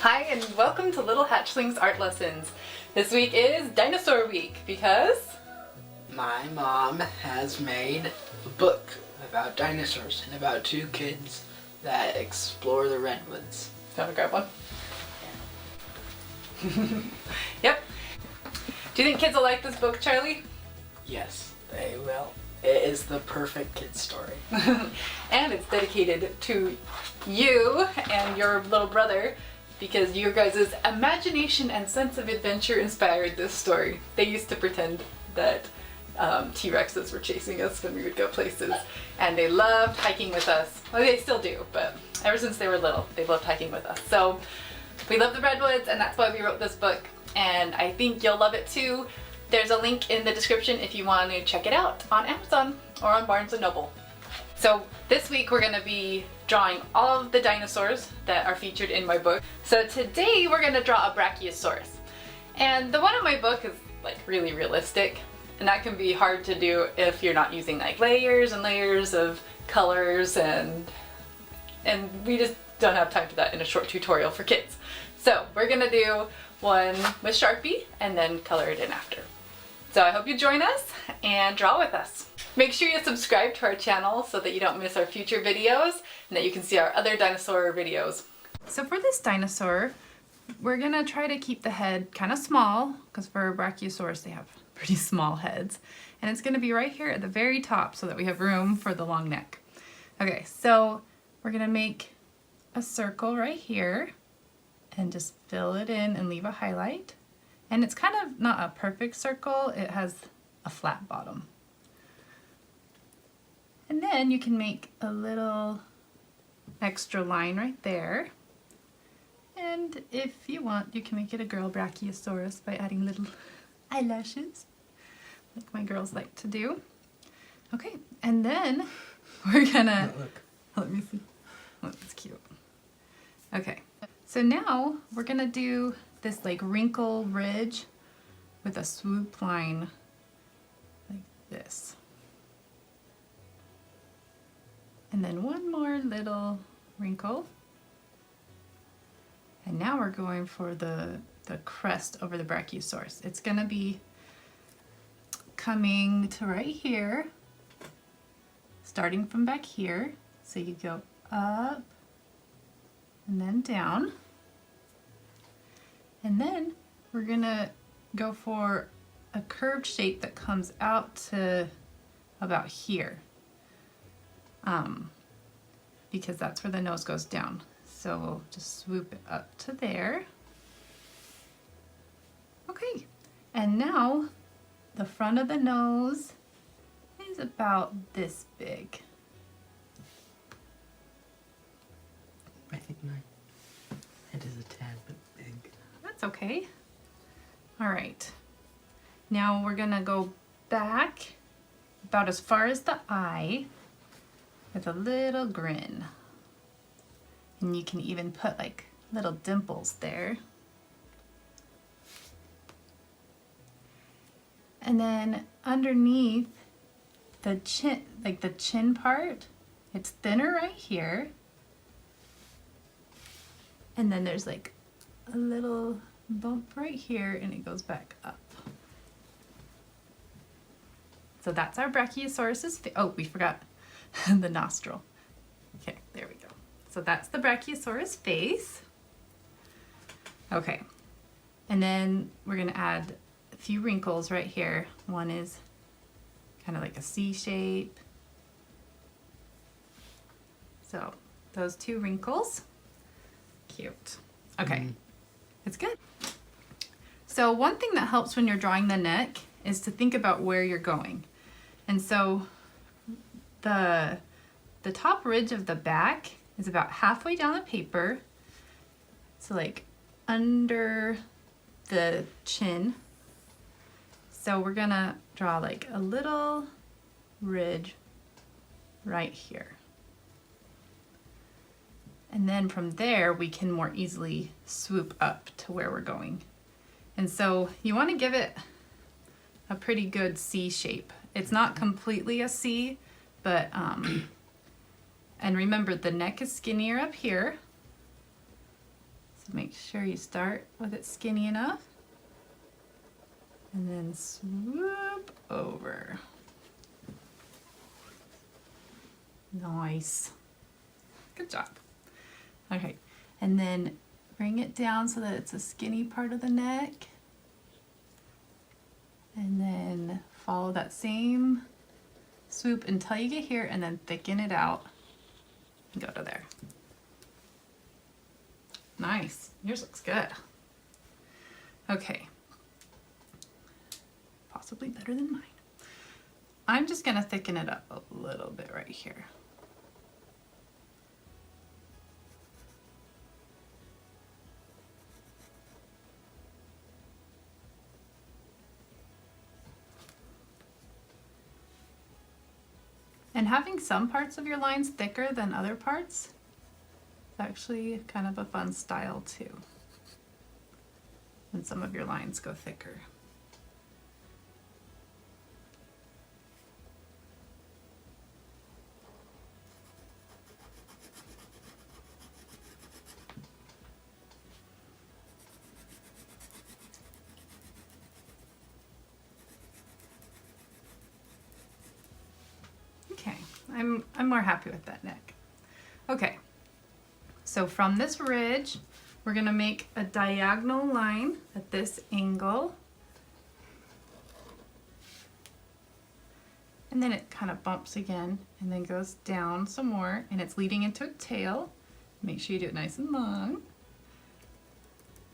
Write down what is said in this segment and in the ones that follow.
Hi and welcome to Little Hatchlings Art Lessons. This week is Dinosaur Week because my mom has made a book about dinosaurs and about two kids that explore the redwoods. Do you want to grab one? Yep. Do you think kids will like this book, Charlie? Yes, they will. It is the perfect kid story. And it's dedicated to you and your little brother because your guys' imagination and sense of adventure inspired this story. They used to pretend that T-Rexes were chasing us when we would go places, and they loved hiking with us. Well, they still do, but ever since they were little, they loved hiking with us. So we love the redwoods, and that's why we wrote this book, and I think you'll love it too. There's a link in the description if you want to check it out on Amazon or on Barnes & Noble. So this week we're going to be drawing all of the dinosaurs that are featured in my book. So today we're going to draw a Brachiosaurus. And the one in my book is like really realistic, and that can be hard to do if you're not using like layers and layers of colors, and we just don't have time for that in a short tutorial for kids. So we're going to do one with Sharpie and then color it in after. So I hope you join us and draw with us. Make sure you subscribe to our channel so that you don't miss our future videos and that you can see our other dinosaur videos. So for this dinosaur, we're gonna try to keep the head kind of small because for Brachiosaurus they have pretty small heads. And it's gonna be right here at the very top so that we have room for the long neck. Okay, so we're gonna make a circle right here and just fill it in and leave a highlight. And it's kind of not a perfect circle, it has a flat bottom. And then you can make a little extra line right there. And if you want, you can make it a girl Brachiosaurus by adding little eyelashes, like my girls like to do. Okay, and then we're gonna, let me see, oh, that's cute. Okay, so now we're gonna do this like wrinkle ridge with a swoop line like this. And then one more little wrinkle. And now we're going for the crest over the Brachiosaurus. It's gonna be coming to right here, starting from back here. So you go up and then down. And then we're gonna go for a curved shape that comes out to about here. Because that's where the nose goes down. So we'll just swoop it up to there. Okay, and now the front of the nose is about this big. I think my head is a tad bit big. That's okay. All right, now we're gonna go back about as far as the eye with a little grin. And you can even put like little dimples there. And then underneath the chin, like the chin part, it's thinner right here. And then there's like a little bump right here and it goes back up. So that's our Brachiosaurus's face. Oh, we forgot the nostril. Okay, there we go. So that's the Brachiosaurus face. Okay, and then we're gonna add a few wrinkles right here. One is kind of like a C shape. So those two wrinkles. Cute. Okay, it's good. So one thing that helps when you're drawing the neck is to think about where you're going. And so the top ridge of the back is about halfway down the paper. So like under the chin. So we're gonna draw like a little ridge right here. And then from there, we can more easily swoop up to where we're going. And so you want to give it a pretty good C shape. It's not completely a C, but, and remember the neck is skinnier up here. So So make sure you start with it skinny enough and then swoop over. Nice. Good job. Okay, and then bring it down so that it's a skinny part of the neck. And then follow that same swoop until you get here and then thicken it out and go to there. Nice. Yours looks good. Okay. Possibly better than mine. I'm just going to thicken it up a little bit right here. And having some parts of your lines thicker than other parts is actually kind of a fun style too. And some of your lines go thicker. Okay, I'm more happy with that neck. Okay, so from this ridge, we're gonna make a diagonal line at this angle. And then it kind of bumps again and then goes down some more and it's leading into a tail. Make sure you do it nice and long.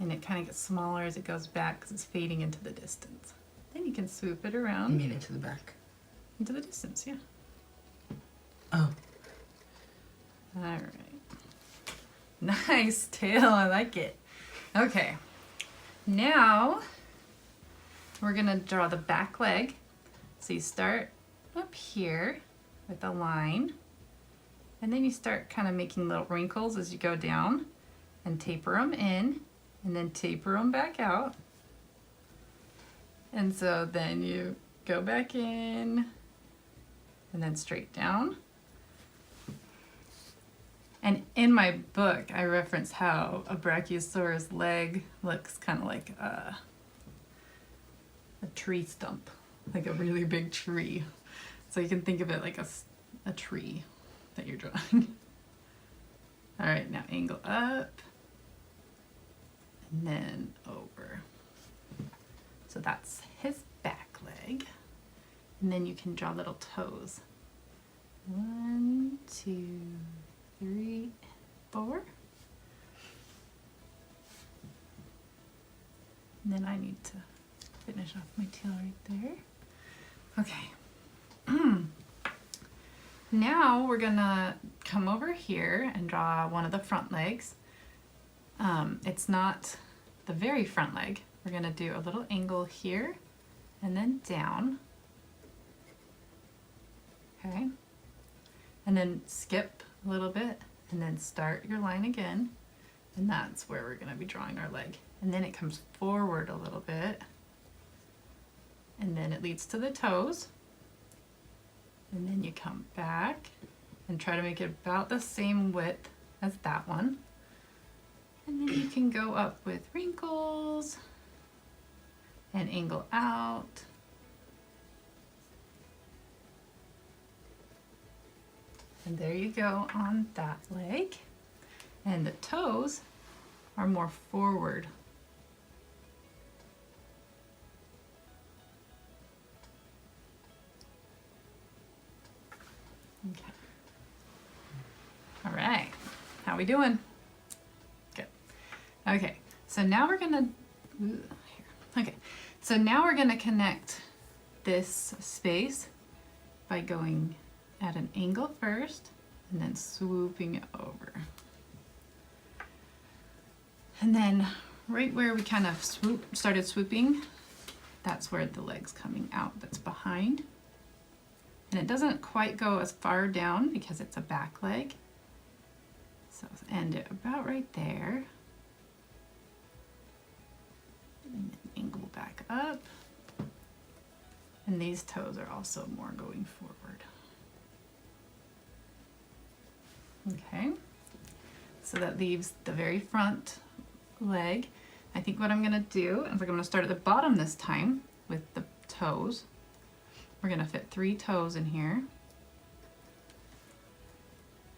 And it kind of gets smaller as it goes back because it's fading into the distance. Then you can swoop it around. You mean into the back? Into the distance, yeah. Oh. All right. Nice tail, I like it. Okay, now we're gonna draw the back leg. So you start up here with a line, and then you start kind of making little wrinkles as you go down and taper them in, and then taper them back out. And so then you go back in, and then straight down. And in my book, I reference how a Brachiosaurus leg looks kind of like a tree stump, like a really big tree. So you can think of it like a tree that you're drawing. All right, now angle up and then over. So that's his back leg. And then you can draw little toes. 1, 2, 3, 4. And then I need to finish off my tail right there. Okay. Now we're gonna come over here and draw one of the front legs. It's not the very front leg. We're gonna do a little angle here and then down. Okay. And then skip a little bit and then start your line again, and that's where we're going to be drawing our leg. And then it comes forward a little bit and then it leads to the toes, and then you come back and try to make it about the same width as that one, and then you can go up with wrinkles and angle out. And there you go on that leg. And the toes are more forward. Okay. All right. How we doing? Good. Okay. So now we're gonna. Okay. So now we're gonna connect this space by going at an angle first and then swooping it over. And then right where we kind of started swooping, that's where the leg's coming out, that's behind. And it doesn't quite go as far down because it's a back leg. So end it about right there. And then angle back up. And these toes are also more going forward. Okay, so that leaves the very front leg. I think what I'm gonna do is I'm gonna start at the bottom this time with the toes. We're gonna fit 3 toes in here.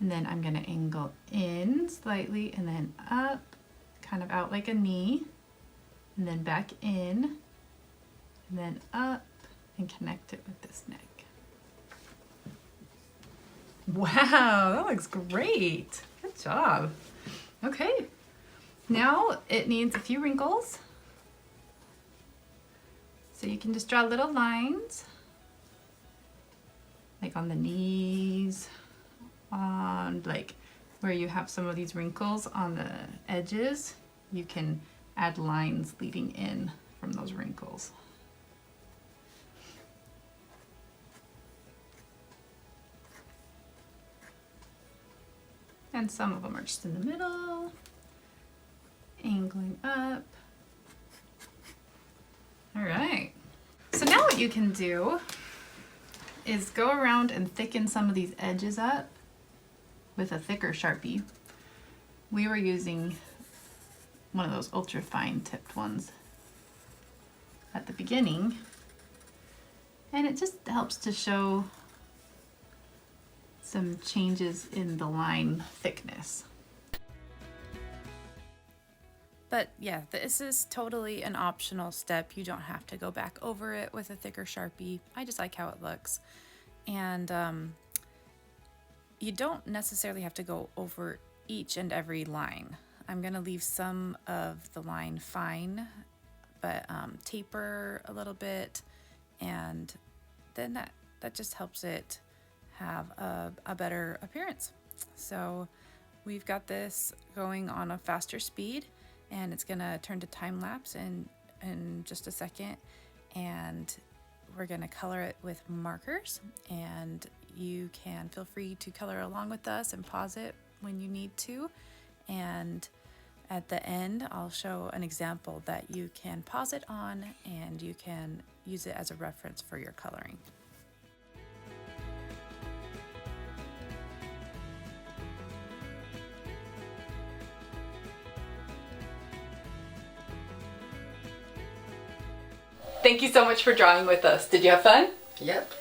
And then I'm gonna angle in slightly and then up, kind of out like a knee, and then back in, and then up, and connect it with this neck. Wow, that looks great. Good job. Okay, now it needs a few wrinkles. So you can just draw little lines, like on the knees, on like where you have some of these wrinkles on the edges, you can add lines leading in from those wrinkles. And some of them are just in the middle, angling up. All right. So now what you can do is go around and thicken some of these edges up with a thicker Sharpie. We were using one of those ultra fine tipped ones at the beginning, and it just helps to show some changes in the line thickness. But yeah, this is totally an optional step. You don't have to go back over it with a thicker Sharpie. I just like how it looks. And you don't necessarily have to go over each and every line. I'm gonna leave some of the line fine, but taper a little bit, and then that just helps it have a better appearance. So we've got this going on a faster speed, and it's gonna turn to time lapse in just a second, and we're gonna color it with markers, and you can feel free to color along with us and pause it when you need to. And at the end, I'll show an example that you can pause it on, and you can use it as a reference for your coloring. Thank you so much for drawing with us. Did you have fun? Yep.